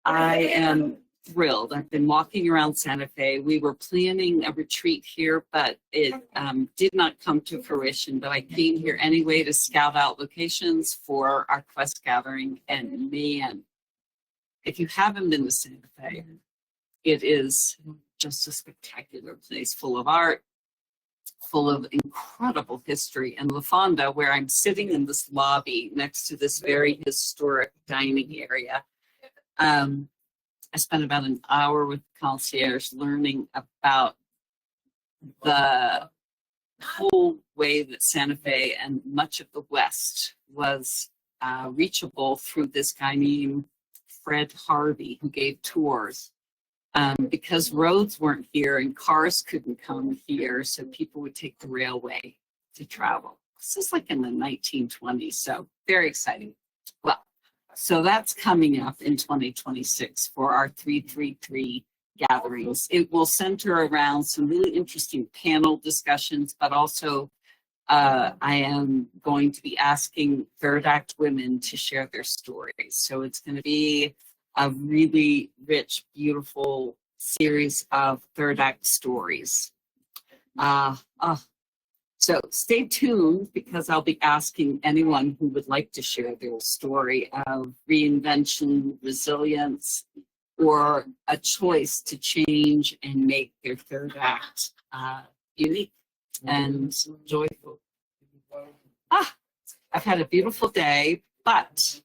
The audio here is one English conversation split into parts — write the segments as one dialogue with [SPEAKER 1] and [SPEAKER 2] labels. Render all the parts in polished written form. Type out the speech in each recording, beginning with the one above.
[SPEAKER 1] I am thrilled. I've been walking around Santa Fe. We were planning a retreat here, but it did not come to fruition. But I came here anyway to scout out locations for our quest gathering. And man, if you haven't been to Santa Fe, it is just a spectacular place full of art, full of incredible history. And La Fonda, where I'm sitting in this lobby next to this very historic dining area, I spent about an hour with the concierge learning about the whole way that Santa Fe and much of the West was reachable through this guy named Fred Harvey, who gave tours. Because roads weren't here and cars couldn't come here, so people would take the railway to travel. This is like in the 1920s, so very exciting. Well, so that's coming up in 2026 for our 333 gatherings. It will center around some really interesting panel discussions, but also I am going to be asking third act women to share their stories. So it's going to be a really rich, beautiful series of third act stories. So stay tuned, because I'll be asking anyone who would like to share their story of reinvention, resilience, or a choice to change and make their third act unique and joyful. I've had a beautiful day, but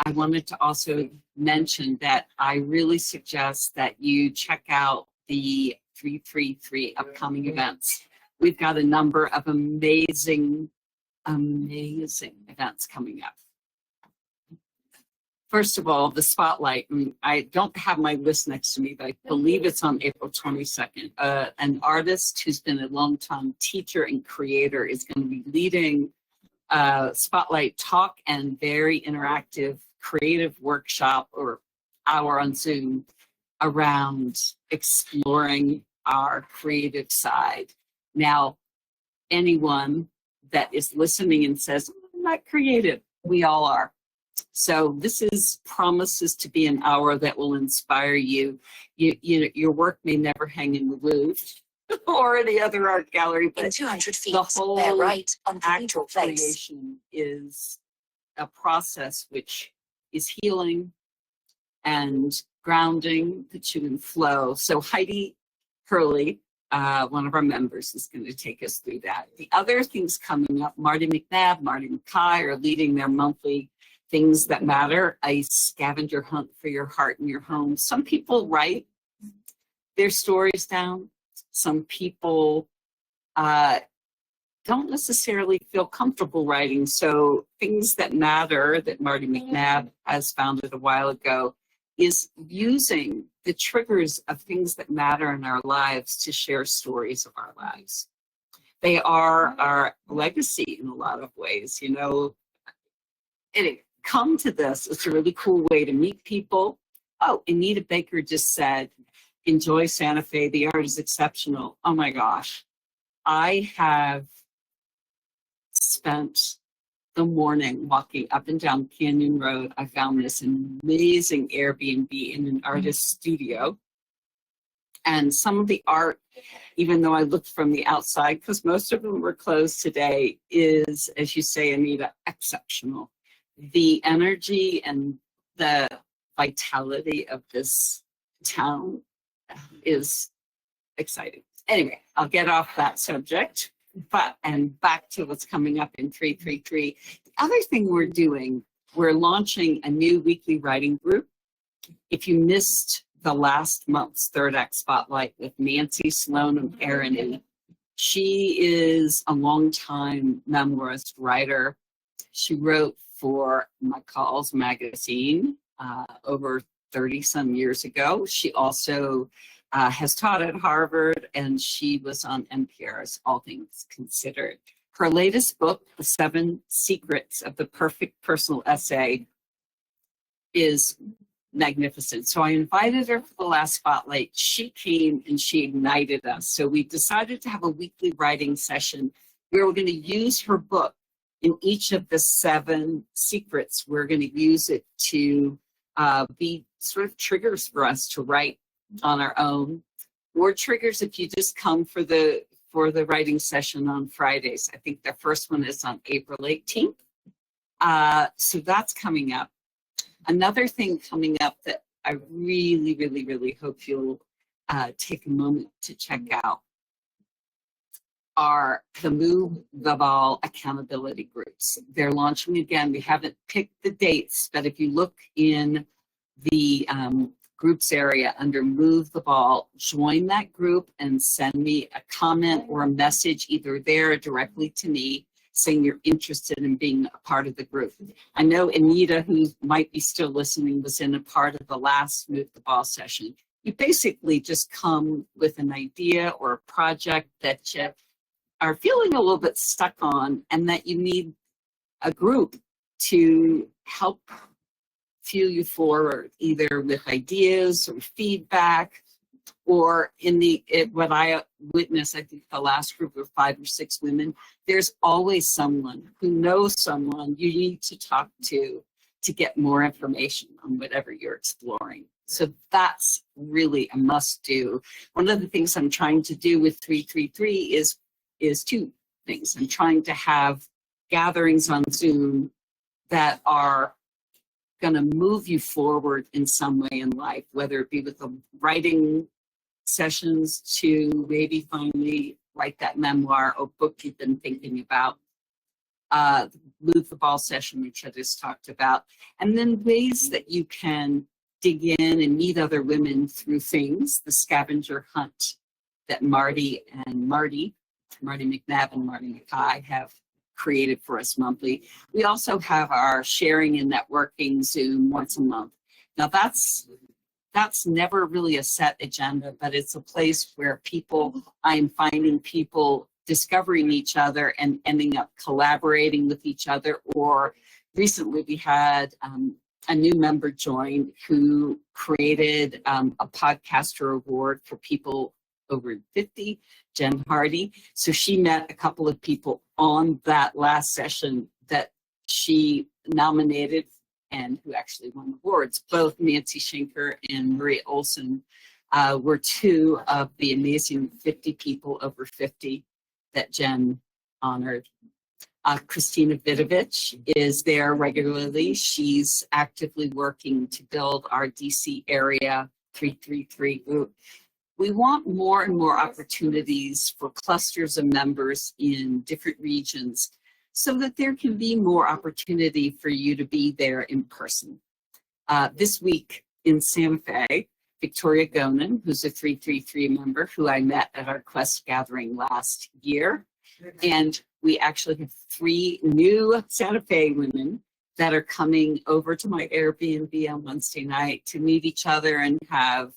[SPEAKER 1] I wanted to also mention that I really suggest that you check out the 333 upcoming events. We've got a number of amazing events coming up. First of all, the spotlight. I don't have my list next to me, but I believe it's on April 22nd. An artist who's been a long-time teacher and creator is going to be leading spotlight talk and very interactive creative workshop or hour on Zoom around exploring our creative side. Now, anyone that is listening and says, I'm not creative, we all are. So this promises to be an hour that will inspire you. Your work may never hang in the Louvre or any other art gallery, but
[SPEAKER 2] in 200 feet,
[SPEAKER 1] the whole
[SPEAKER 2] bear right on
[SPEAKER 1] act of
[SPEAKER 2] Place.
[SPEAKER 1] creation is a process which is healing and grounding, puts you in flow. So Heidi Hurley, one of our members, is going to take us through that. The other things coming up, Marty McNabb, Marty McKay are leading their monthly Things That Matter, a scavenger hunt for your heart and your home. Some people write their stories down. Some people don't necessarily feel comfortable writing. So Things That Matter, that Marty McNabb has founded a while ago, is using the triggers of things that matter in our lives to share stories of our lives. They are our legacy in a lot of ways, Anyway, come to this. It's a really cool way to meet people. Oh, Anita Baker just said, enjoy Santa Fe. The art is exceptional. Oh my gosh. I have spent the morning walking up and down Canyon Road. I found this amazing Airbnb in an artist's studio. And some of the art, even though I looked from the outside, because most of them were closed today, is, as you say, Anita, exceptional. The energy and the vitality of this town is exciting. Anyway, I'll get off that subject. And back to what's coming up in 333. The other thing we're doing, we're launching a new weekly writing group. If you missed the last month's Third Act Spotlight with Nancy Sloan of Arony, she is a longtime memoirist writer. She wrote for McCall's magazine over 30-some years ago. She also has taught at Harvard, and she was on NPR's All Things Considered. Her latest book, The 7 Secrets of the Perfect Personal Essay, is magnificent. So I invited her for the last spotlight. She came and she ignited us. So we decided to have a weekly writing session where we're going to use her book. In each of the 7 secrets, we're going to use it to be sort of triggers for us to write on our own, or triggers if you just come for the writing session on Fridays. I think the first one is on April 18th. So that's coming up. Another thing coming up that I really, really, really hope you'll take a moment to check out are the Move the Ball accountability groups. They're launching again. We haven't picked the dates, but if you look in the groups area under Move the Ball, join that group and send me a comment or a message either there or directly to me saying you're interested in being a part of the group. I know Anita, who might be still listening, was in a part of the last Move the Ball session. You basically just come with an idea or a project that you are feeling a little bit stuck on and that you need a group to help fuel you forward, either with ideas or feedback, or what I witnessed, I think the last group of 5 or 6 women, there's always someone who knows someone you need to talk to get more information on whatever you're exploring. So that's really a must do. One of the things I'm trying to do with 333 is 2 things. I'm trying to have gatherings on Zoom that are going to move you forward in some way in life, whether it be with the writing sessions to maybe finally write that memoir or book you've been thinking about, Move the Ball session, which I just talked about, and then ways that you can dig in and meet other women through things, the scavenger hunt that Marty McNabb and Marty Mackay have created for us monthly. We also have our sharing and networking Zoom once a month. Now that's never really a set agenda, but it's a place where I'm finding people discovering each other and ending up collaborating with each other. Or recently we had a new member join who created a podcaster award for people over 50, Jen Hardy. So she met a couple of people on that last session that she nominated and who actually won awards. Both Nancy Schinker and Maria Olson were 2 of the amazing 50 people over 50 that Jen honored. Christina Vidovich is there regularly. She's actively working to build our DC area 333 group. We want more and more opportunities for clusters of members in different regions so that there can be more opportunity for you to be there in person. This week in Santa Fe, Victoria Gonan, who's a 333 member who I met at our Quest gathering last year, and we actually have 3 new Santa Fe women that are coming over to my Airbnb on Wednesday night to meet each other and have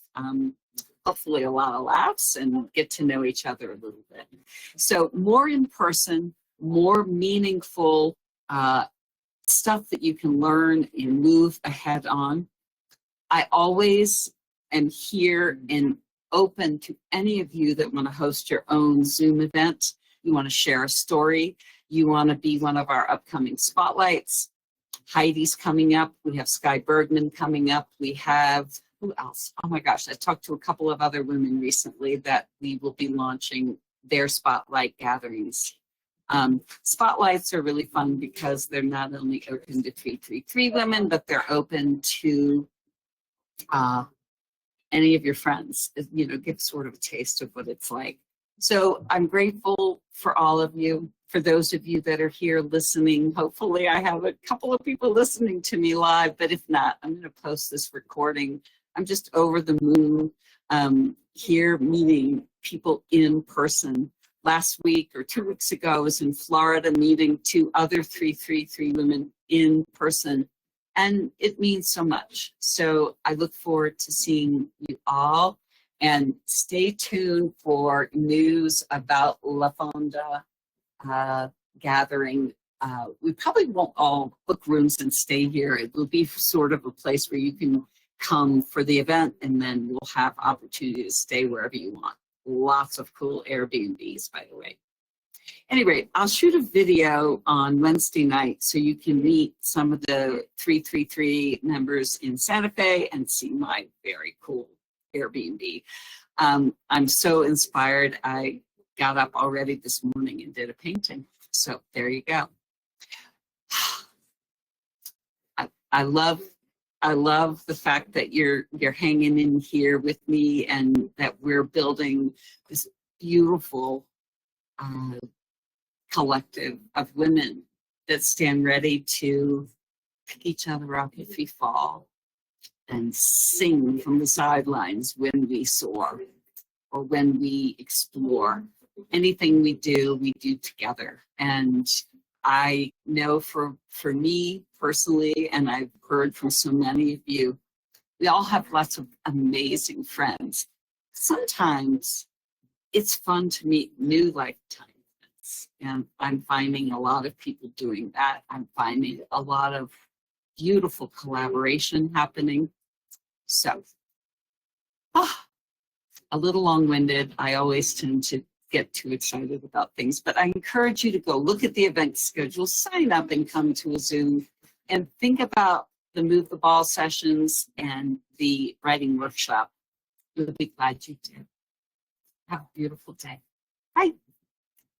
[SPEAKER 1] hopefully a lot of laughs and get to know each other a little bit. So more in person, more meaningful stuff that you can learn and move ahead on. I always am here and open to any of you that want to host your own Zoom event. You want to share a story. You want to be one of our upcoming spotlights. Heidi's coming up. We have Sky Bergman coming up. We have, who else? Oh my gosh, I talked to a couple of other women recently that we will be launching their spotlight gatherings. Spotlights are really fun because they're not only open to 333 women, but they're open to any of your friends, give sort of a taste of what it's like. So I'm grateful for all of you. For those of you that are here listening, hopefully I have a couple of people listening to me live, but if not, I'm going to post this recording. I'm just over the moon here meeting people in person. Last week or 2 weeks ago, I was in Florida meeting 2 other 333 women in person, and it means so much. So I look forward to seeing you all, and stay tuned for news about La Fonda gathering. We probably won't all book rooms and stay here. It will be sort of a place where you can come for the event, and then we'll have opportunity to stay wherever you want. Lots of cool Airbnbs, by the way. Anyway, I'll shoot a video on Wednesday night so you can meet some of the 333 members in Santa Fe and see my very cool Airbnb. I'm so inspired. I got up already this morning and did a painting. So there you go. I love the fact that you're hanging in here with me and that we're building this beautiful collective of women that stand ready to pick each other up if we fall and sing from the sidelines when we soar or when we explore. Anything we do together. And I know for me personally, and I've heard from so many of you, we all have lots of amazing friends. Sometimes it's fun to meet new lifetime friends, and I'm finding a lot of people doing that. I'm finding a lot of beautiful collaboration happening. So, a little long-winded. I always tend to get too excited about things, but I encourage you to go look at the event schedule, sign up and come to a Zoom, and think about the Move the Ball sessions and the writing workshop. You'll be glad you did. Have a beautiful day. Bye.